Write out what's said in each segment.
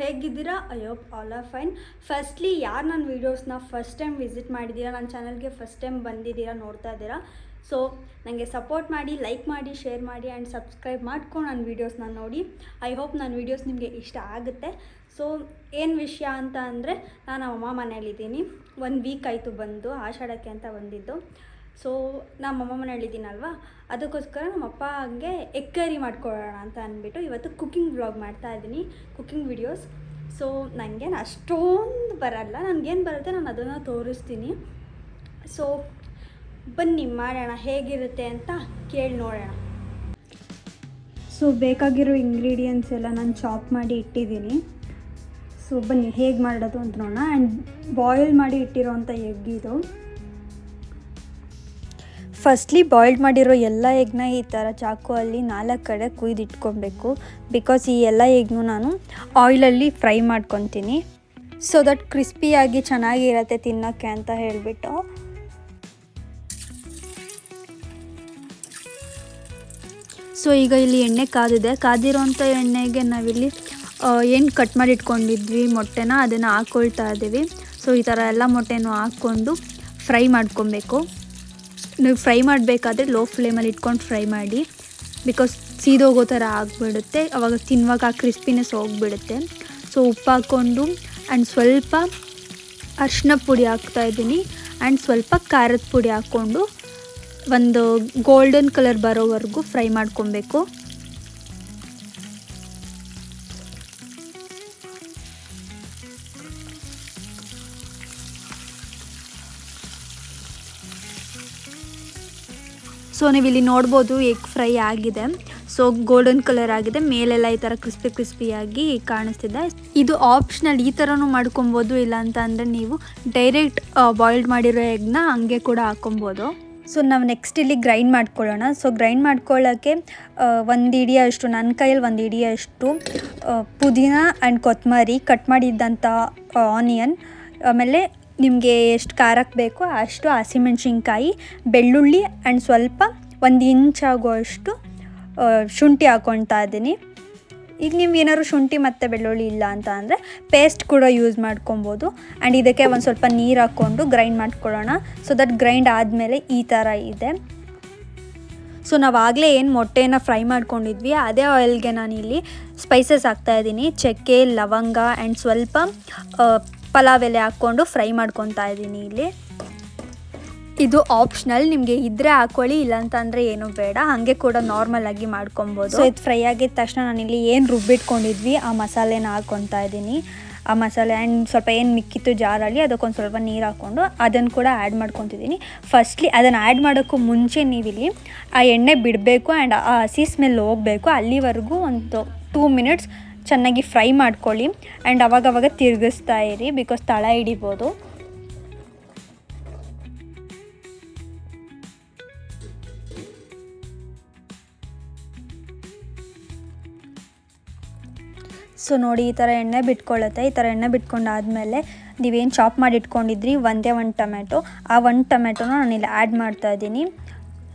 ಹೇಗಿದ್ದೀರಾ? I hope all are fine. Firstly ಯಾರು ನನ್ನ ವೀಡಿಯೋಸ್ನ ಫಸ್ಟ್ ಟೈಮ್ ವಿಸಿಟ್ ಮಾಡಿದ್ದೀರಾ, ನನ್ನ ಚಾನಲ್ಗೆ ಫಸ್ಟ್ ಟೈಮ್ ಬಂದಿದ್ದೀರಾ, ನೋಡ್ತಾ ಇದ್ದೀರಾ, ಸೊ ನನಗೆ ಸಪೋರ್ಟ್ ಮಾಡಿ, ಲೈಕ್ ಮಾಡಿ, ಶೇರ್ ಮಾಡಿ ಆ್ಯಂಡ್ ಸಬ್ಸ್ಕ್ರೈಬ್ ಮಾಡ್ಕೊಂಡು ನನ್ನ ವೀಡಿಯೋಸ್ನ ನೋಡಿ. ಐ ಹೋಪ್ ನನ್ನ ವೀಡಿಯೋಸ್ ನಿಮಗೆ ಇಷ್ಟ ಆಗುತ್ತೆ. ಸೊ ಏನು ವಿಷಯ ಅಂತ ಅಂದರೆ, ನಾನು ಅಮ್ಮ ಮನೇಲಿದ್ದೀನಿ. 1 ವೀಕ್ ಆಯಿತು ಬಂದು, ಆಷಾಢಕ್ಕೆ ಅಂತ ಬಂದಿದ್ದು. ಸೊ ನಮ್ಮಮ್ಮ ಮನೇಲಿದ್ದೀನಲ್ವ, ಅದಕ್ಕೋಸ್ಕರ ನಮ್ಮಪ್ಪ ಹಂಗೆ ಎಗ್ ಕರಿ ಮಾಡ್ಕೊಳ್ಳೋಣ ಅಂತ ಅಂದ್ಬಿಟ್ಟು ಇವತ್ತು ಕುಕ್ಕಿಂಗ್ ವ್ಲಾಗ್ ಮಾಡ್ತಾಯಿದ್ದೀನಿ, ಕುಕ್ಕಿಂಗ್ ವಿಡಿಯೋಸ್. ಸೊ ನನಗೇನು ಅಷ್ಟೊಂದು ಬರಲ್ಲ, ನನಗೇನು ಬರುತ್ತೆ ನಾನು ಅದನ್ನು ತೋರಿಸ್ತೀನಿ. ಸೊ ಬನ್ನಿ ಮಾಡೋಣ, ಹೇಗಿರುತ್ತೆ ಅಂತ ಕೇಳಿ ನೋಡೋಣ. ಸೊ ಬೇಕಾಗಿರೋ ಇಂಗ್ರೀಡಿಯೆಂಟ್ಸ್ ಎಲ್ಲ ನಾನು ಚಾಪ್ ಮಾಡಿ ಇಟ್ಟಿದ್ದೀನಿ. ಸೊ ಬನ್ನಿ ಹೇಗೆ ಮಾಡೋದು ಅಂತ ನೋಡೋಣ. ಆ್ಯಂಡ್ ಬಾಯ್ಲ್ ಮಾಡಿ ಇಟ್ಟಿರೋವಂಥ ಎಗ್ ಇದು. ಫಸ್ಟ್ಲಿ ಬಾಯ್ಲ್ಡ್ ಮಾಡಿರೋ ಎಲ್ಲ ಎಗ್ನ ಈ ಥರ ಚಾಕುವಲ್ಲಿ 4 ಕಡೆ ಕುಯ್ದಿಟ್ಕೊಬೇಕು. ಬಿಕಾಸ್ ಈ ಎಲ್ಲ ಎಗ್ನು ನಾನು ಆಯಿಲಲ್ಲಿ ಫ್ರೈ ಮಾಡ್ಕೊತೀನಿ, ಸೊ ದಟ್ ಕ್ರಿಸ್ಪಿಯಾಗಿ ಚೆನ್ನಾಗಿರತ್ತೆ ತಿನ್ನೋಕ್ಕೆ ಅಂತ ಹೇಳಿಬಿಟ್ಟು. ಸೊ ಈಗ ಇಲ್ಲಿ ಎಣ್ಣೆ ಕಾದಿರೋಂಥ ಎಣ್ಣೆಗೆ ನಾವಿಲ್ಲಿ ಏನು ಕಟ್ ಮಾಡಿ ಇಟ್ಕೊಂಡಿದ್ವಿ ಮೊಟ್ಟೆನ, ಅದನ್ನು ಹಾಕ್ಕೊಳ್ತಾ ಇದ್ದೀವಿ. ಸೊ ಈ ಥರ ಎಲ್ಲ ಮೊಟ್ಟೆನೂ ಹಾಕ್ಕೊಂಡು ಫ್ರೈ ಮಾಡ್ಕೊಬೇಕು. ನೀವು ಫ್ರೈ ಮಾಡಬೇಕಾದ್ರೆ ಲೋ ಫ್ಲೇಮಲ್ಲಿ ಇಟ್ಕೊಂಡು ಫ್ರೈ ಮಾಡಿ, ಬಿಕಾಸ್ ಸೀದೋಗೋ ಥರ ಆಗಿಬಿಡುತ್ತೆ, ಆವಾಗ ತಿನ್ನುವಾಗ ಆ ಕ್ರಿಸ್ಪಿನೆಸ್ ಹೋಗಿಬಿಡುತ್ತೆ. ಸೊ ಉಪ್ಪು ಹಾಕ್ಕೊಂಡು ಆ್ಯಂಡ್ ಸ್ವಲ್ಪ ಅರಿಶಿನ ಪುಡಿ ಹಾಕ್ತಾಯಿದ್ದೀನಿ ಆ್ಯಂಡ್ ಸ್ವಲ್ಪ ಖಾರದ ಪುಡಿ ಹಾಕ್ಕೊಂಡು ಒಂದು ಗೋಲ್ಡನ್ ಕಲರ್ ಬರೋವರೆಗೂ ಫ್ರೈ ಮಾಡ್ಕೊಬೇಕು. ಸೊ ನೀವು ಇಲ್ಲಿ ನೋಡ್ಬೋದು ಎಗ್ ಫ್ರೈ ಆಗಿದೆ. ಸೊ ಗೋಲ್ಡನ್ ಕಲರ್ ಆಗಿದೆ, ಮೇಲೆಲ್ಲ ಈ ಥರ ಕ್ರಿಸ್ಪಿಯಾಗಿ ಕಾಣಿಸ್ತಿದೆ. ಇದು ಆಪ್ಷನಲ್, ಈ ಥರನೂ ಮಾಡ್ಕೊಬೋದು, ಇಲ್ಲ ಅಂತ ಅಂದರೆ ನೀವು ಡೈರೆಕ್ಟ್ ಬಾಯ್ಲ್ಡ್ ಮಾಡಿರೋ ಎಗ್ನ ಹಂಗೆ ಕೂಡ ಹಾಕ್ಕೊಬೋದು. ಸೊ ನಾವು ನೆಕ್ಸ್ಟ್ ಇಲ್ಲಿ ಗ್ರೈಂಡ್ ಮಾಡ್ಕೊಳ್ಳೋಣ. ಸೊ ಗ್ರೈಂಡ್ ಮಾಡ್ಕೊಳ್ಳೋಕ್ಕೆ 1 ಹಿಡಿಯಷ್ಟು, ನನ್ನ ಕೈಯಲ್ಲಿ 1 ಹಿಡಿಯಷ್ಟು ಪುದೀನ ಆ್ಯಂಡ್ ಕೊತ್ತಂಬರಿ, ಕಟ್ ಮಾಡಿದ್ದಂಥ ಆನಿಯನ್, ಆಮೇಲೆ ನಿಮಗೆ ಎಷ್ಟು ಖಾರಕ್ಕೆ ಬೇಕೋ ಅಷ್ಟು ಹಸಿಮೆಣ್ಸಿನ್ಕಾಯಿ, ಬೆಳ್ಳುಳ್ಳಿ ಆ್ಯಂಡ್ ಸ್ವಲ್ಪ 1 ಇಂಚ್ ಆಗುವಷ್ಟು ಶುಂಠಿ ಹಾಕ್ಕೊಳ್ತಾ ಇದ್ದೀನಿ. ಈಗ ನೀವು ಏನಾದ್ರು ಶುಂಠಿ ಮತ್ತು ಬೆಳ್ಳುಳ್ಳಿ ಇಲ್ಲ ಅಂತ ಅಂದರೆ ಪೇಸ್ಟ್ ಕೂಡ ಯೂಸ್ ಮಾಡ್ಕೊಬೋದು. ಆ್ಯಂಡ್ ಇದಕ್ಕೆ ಒಂದು ಸ್ವಲ್ಪ ನೀರು ಹಾಕ್ಕೊಂಡು ಗ್ರೈಂಡ್ ಮಾಡ್ಕೊಳ್ಳೋಣ. ಸೊ ದಟ್ ಗ್ರೈಂಡ್ ಆದಮೇಲೆ ಈ ಥರ ಇದೆ. ಸೊ ನಾವು ಆಗಲೇ ಏನು ಮೊಟ್ಟೆನ ಫ್ರೈ ಮಾಡ್ಕೊಂಡಿದ್ವಿ ಅದೇ ಆಯಿಲ್ಗೆ ನಾನಿಲ್ಲಿ ಸ್ಪೈಸಸ್ ಹಾಕ್ತಾಯಿದ್ದೀನಿ. ಚಕ್ಕೆ, ಲವಂಗ ಆ್ಯಂಡ್ ಸ್ವಲ್ಪ ಪಲಾವ್ ಎಲೆ ಹಾಕ್ಕೊಂಡು ಫ್ರೈ ಮಾಡ್ಕೊತಾ ಇದ್ದೀನಿ. ಇಲ್ಲಿ ಇದು ಆಪ್ಷನಲ್, ನಿಮಗೆ ಇದ್ದರೆ ಹಾಕ್ಕೊಳ್ಳಿ, ಇಲ್ಲಾಂತಂದರೆ ಏನೂ ಬೇಡ, ಹಾಗೆ ಕೂಡ ನಾರ್ಮಲಾಗಿ ಮಾಡ್ಕೊಬೋದು. ಸೊ ಇದು ಫ್ರೈ ಆಗಿದ ತಕ್ಷಣ ನಾನಿಲ್ಲಿ ಏನು ರುಬ್ಬಿಟ್ಕೊಂಡಿದ್ವಿ ಆ ಮಸಾಲೆನ ಹಾಕ್ಕೊತಾ ಇದ್ದೀನಿ. ಆ ಮಸಾಲೆ ಆ್ಯಂಡ್ ಸ್ವಲ್ಪ ಏನು ಮಿಕ್ಕಿತ್ತು ಜಾರಲ್ಲಿ ಅದಕ್ಕೊಂದು ಸ್ವಲ್ಪ ನೀರು ಹಾಕ್ಕೊಂಡು ಅದನ್ನು ಕೂಡ ಆ್ಯಡ್ ಮಾಡ್ಕೊತಿದ್ದೀನಿ. ಫಸ್ಟ್ಲಿ ಅದನ್ನು ಆ್ಯಡ್ ಮಾಡೋಕ್ಕೂ ಮುಂಚೆ ನೀವಿಲ್ಲಿ ಆ ಎಣ್ಣೆ ಬಿಡಬೇಕು ಆ್ಯಂಡ್ ಆ ಹಸಿ ಸ್ಮೆಲ್ ಹೋಗಬೇಕು, ಅಲ್ಲಿವರೆಗೂ ಒಂದು 2 ಮಿನಿಟ್ಸ್ ಚೆನ್ನಾಗಿ ಫ್ರೈ ಮಾಡ್ಕೊಳ್ಳಿ. ಆ್ಯಂಡ್ ಅವಾಗವಾಗ ತಿರುಗಿಸ್ತಾ ಇರಿ, ಬಿಕಾಸ್ ತಳ ಹಿಡಿಬೋದು. ಸೊ ನೋಡಿ ಈ ಥರ ಎಣ್ಣೆ ಬಿಟ್ಕೊಳ್ಳುತ್ತೆ. ಈ ಥರ ಎಣ್ಣೆ ಬಿಟ್ಕೊಂಡಾದಮೇಲೆ ನೀವೇನು ಚಾಪ್ ಮಾಡಿ ಇಟ್ಕೊಂಡಿದ್ರಿ ಒಂದೇ 1 ಟೊಮೆಟೊ, ಆ 1 ಟೊಮೆಟೊನ ನಾನಿಲ್ಲಿ ಆ್ಯಡ್ ಮಾಡ್ತಾಯಿದ್ದೀನಿ.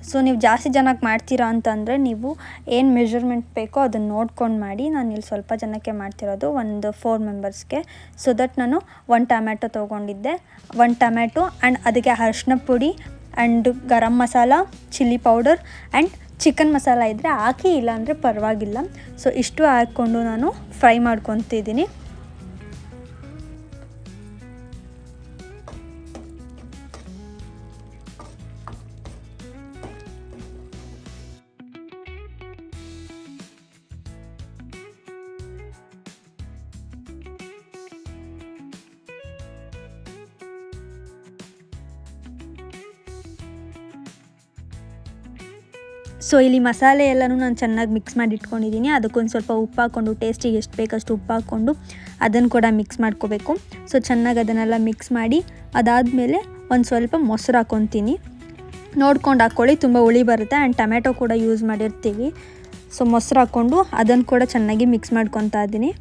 ಸೊ ನೀವು ಜಾಸ್ತಿ ಜನಕ್ಕೆ ಮಾಡ್ತೀರಾ ಅಂತಂದರೆ ನೀವು ಏನು ಮೆಜರ್ಮೆಂಟ್ ಬೇಕೋ ಅದನ್ನು ನೋಡ್ಕೊಂಡು ಮಾಡಿ. ನಾನು ಇಲ್ಲಿ ಸ್ವಲ್ಪ ಜನಕ್ಕೆ ಮಾಡ್ತಿರೋದು, ಒಂದು 4 ಮೆಂಬರ್ಸ್ಗೆ. ಸೊ ದಟ್ ನಾನು 1 ಟೊಮೆಟೊ ತೊಗೊಂಡಿದ್ದೆ, 1 ಟೊಮೆಟೊ ಆ್ಯಂಡ್ ಅದಕ್ಕೆ ಅರಿಶಿನ ಪುಡಿ and garam masala, chilli powder and chicken masala ಇದ್ದರೆ ಹಾಕಿ, ಇಲ್ಲಾಂದರೆ ಪರವಾಗಿಲ್ಲ. ಸೊ ಇಷ್ಟು ಹಾಕ್ಕೊಂಡು ನಾನು ಫ್ರೈ ಮಾಡ್ಕೊತಿದ್ದೀನಿ. ಸೊ ಇಲ್ಲಿ ಮಸಾಲೆ ಎಲ್ಲನೂ ನಾನು ಚೆನ್ನಾಗಿ ಮಿಕ್ಸ್ ಮಾಡಿ ಇಟ್ಕೊಂಡಿದ್ದೀನಿ. ಅದಕ್ಕೊಂದು ಸ್ವಲ್ಪ ಉಪ್ಪು ಹಾಕ್ಕೊಂಡು, ಟೇಸ್ಟಿಗೆ ಎಷ್ಟು ಬೇಕಷ್ಟು ಉಪ್ಪು ಹಾಕ್ಕೊಂಡು ಅದನ್ನು ಕೂಡ ಮಿಕ್ಸ್ ಮಾಡ್ಕೋಬೇಕು. ಸೊ ಚೆನ್ನಾಗಿ ಅದನ್ನೆಲ್ಲ ಮಿಕ್ಸ್ ಮಾಡಿ ಅದಾದಮೇಲೆ ಒಂದು ಸ್ವಲ್ಪ ಮೊಸರು ಹಾಕ್ಕೊತೀನಿ. ನೋಡ್ಕೊಂಡು ಹಾಕ್ಕೊಳ್ಳಿ, ತುಂಬ ಹುಳಿ ಬರುತ್ತೆ. ಆ್ಯಂಡ್ ಟೊಮೆಟೊ ಕೂಡ ಯೂಸ್ ಮಾಡಿರ್ತೀವಿ. ಸೊ ಮೊಸರು ಹಾಕ್ಕೊಂಡು ಅದನ್ನು ಕೂಡ ಚೆನ್ನಾಗಿ ಮಿಕ್ಸ್ ಮಾಡ್ಕೊತಾ ಇದ್ದೀನಿ.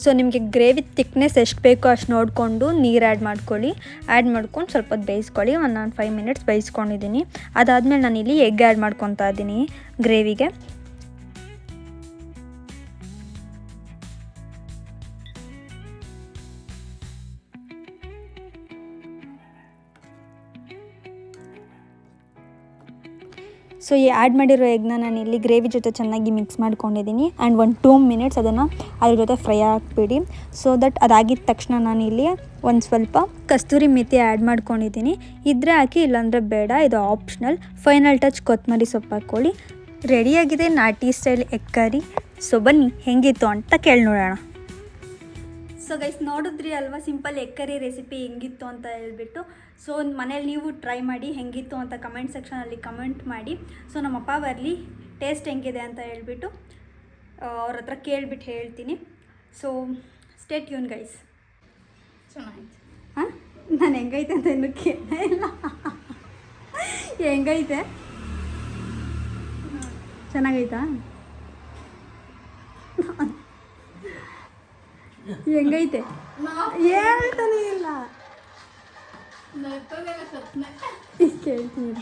ಸೊ ನಿಮಗೆ ಗ್ರೇವಿ ತಿಕ್ನೆಸ್ ಎಷ್ಟು ಬೇಕೋ ಅಷ್ಟು ನೋಡಿಕೊಂಡು ನೀರು ಆ್ಯಡ್ ಮಾಡ್ಕೊಳ್ಳಿ. ಆ್ಯಡ್ ಮಾಡ್ಕೊಂಡು ಸ್ವಲ್ಪ ಹೊತ್ತು ಬೇಯಿಸ್ಕೊಳ್ಳಿ. ನಾನು 5 ಮಿನಿಟ್ಸ್ ಬೇಯಿಸ್ಕೊಂಡಿದ್ದೀನಿ. ಅದಾದಮೇಲೆ ನಾನಿಲ್ಲಿ ಎಗ್ ಆ್ಯಡ್ ಮಾಡ್ಕೊತಾ ಇದ್ದೀನಿ ಗ್ರೇವಿಗೆ. ಸೊ ಈ ಆ್ಯಡ್ ಮಾಡಿರೋ ಎಗ್ನ ನಾನು ಇಲ್ಲಿ ಗ್ರೇವಿ ಜೊತೆ ಚೆನ್ನಾಗಿ ಮಿಕ್ಸ್ ಮಾಡ್ಕೊಂಡಿದ್ದೀನಿ. ಆ್ಯಂಡ್ 1-2 ಮಿನಿಟ್ಸ್ ಅದನ್ನು ಅದ್ರ ಜೊತೆ ಫ್ರೈ ಹಾಕ್ಬಿಡಿ. ಸೊ ದಟ್ ಅದಾಗಿದ್ದ ತಕ್ಷಣ ನಾನು ಇಲ್ಲಿ ಒಂದು ಸ್ವಲ್ಪ ಕಸ್ತೂರಿ ಮೆಥಿ ಆ್ಯಡ್ ಮಾಡ್ಕೊಂಡಿದ್ದೀನಿ. ಇದ್ರೆ ಹಾಕಿ, ಇಲ್ಲಾಂದರೆ ಬೇಡ, ಇದು ಆಪ್ಷನಲ್. ಫೈನಲ್ ಟಚ್ ಕೊತ್ತಂಬರಿ ಸೊಪ್ಪು ಹಾಕ್ಕೊಳ್ಳಿ. ರೆಡಿಯಾಗಿದೆ ನಾಟಿ ಸ್ಟೈಲ್ ಎಗ್ ಕರಿ. ಸೊ ಬನ್ನಿ ಹೆಂಗಿತ್ತು ಅಂತ ಕೇಳಿ ನೋಡೋಣ. ಸೊ ಗೈಸ್, ನೋಡಿದ್ರಿ ಅಲ್ವಾ ಸಿಂಪಲ್ ಎಗ್ ಕರಿ ರೆಸಿಪಿ ಹೆಂಗಿತ್ತು ಅಂತ ಹೇಳ್ಬಿಟ್ಟು. ಸೊ ಮನೇಲಿ ನೀವು ಟ್ರೈ ಮಾಡಿ, ಹೆಂಗಿತ್ತು ಅಂತ ಕಮೆಂಟ್ ಸೆಕ್ಷನಲ್ಲಿ ಕಮೆಂಟ್ ಮಾಡಿ. ಸೊ ನಮ್ಮಪ್ಪ ಬರಲಿ ಟೇಸ್ಟ್ ಹೆಂಗಿದೆ ಅಂತ ಹೇಳ್ಬಿಟ್ಟು ಅವ್ರ ಹತ್ರ ಕೇಳ್ಬಿಟ್ಟು ಹೇಳ್ತೀನಿ. So stay tune guys. ಚೆನ್ನಾಗಿತ್ತು. ಹಾಂ, ನಾನು ಹೆಂಗೈತೆ ಅಂತ ಇನ್ನೂ ಕೇಳೇ ಇಲ್ಲ. ಹೆಂಗೈತೆ? ಚೆನ್ನಾಗೈತಾ? ಹೆಂಗೈತೆ ಹೇಳ್ತಾನೆ ಇಲ್ಲ. ಕೇಳ್ತೀನಿ.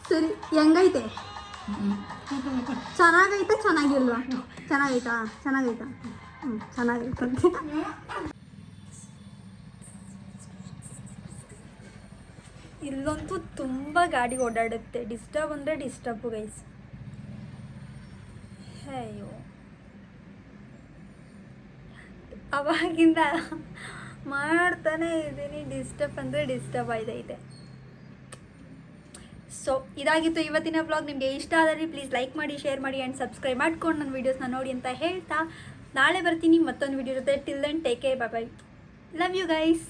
ಸರಿ, ಹೆಂಗೈತೆ? ಚೆನ್ನಾಗೈತೆ ಚೆನ್ನಾಗಿಲ್ವಾ? ಚೆನ್ನಾಗೈತಾ? ಚೆನ್ನಾಗೈತಾ? ಚೆನ್ನಾಗೈತೆ. ಇಲ್ಲಂತೂ ತುಂಬ ಗಾಡಿ ಓಡಾಡುತ್ತೆ. ಡಿಸ್ಟರ್ಬ್ ಅಂದರೆ ಡಿಸ್ಟರ್ಬು ಗೈಸ್. ಅಯ್ಯೋ, ಅವಾಗಿಂದ ಮಾಡ್ತಾನೆ ಇದ್ದೀನಿ. ಡಿಸ್ಟರ್ಬ್ ಅಂದರೆ ಡಿಸ್ಟರ್ಬ್ ಆಯ್ತೈತೆ. ಸೊ ಇದಾಗಿತ್ತು ಇವತ್ತಿನ ವ್ಲಾಗ್. ನಿಮಗೆ ಇಷ್ಟ ಆದರೆ ಪ್ಲೀಸ್ ಲೈಕ್ ಮಾಡಿ, ಶೇರ್ ಮಾಡಿ ಆ್ಯಂಡ್ ಸಬ್ಸ್ಕ್ರೈಬ್ ಮಾಡ್ಕೊಂಡು ನನ್ನ ವೀಡಿಯೋಸ್ನ ನೋಡಿ ಅಂತ ಹೇಳ್ತಾ ನಾಳೆ ಬರ್ತೀನಿ ಮತ್ತೊಂದು ವೀಡಿಯೋ ಜೊತೆ. Till then take care, bye bye. Love you guys.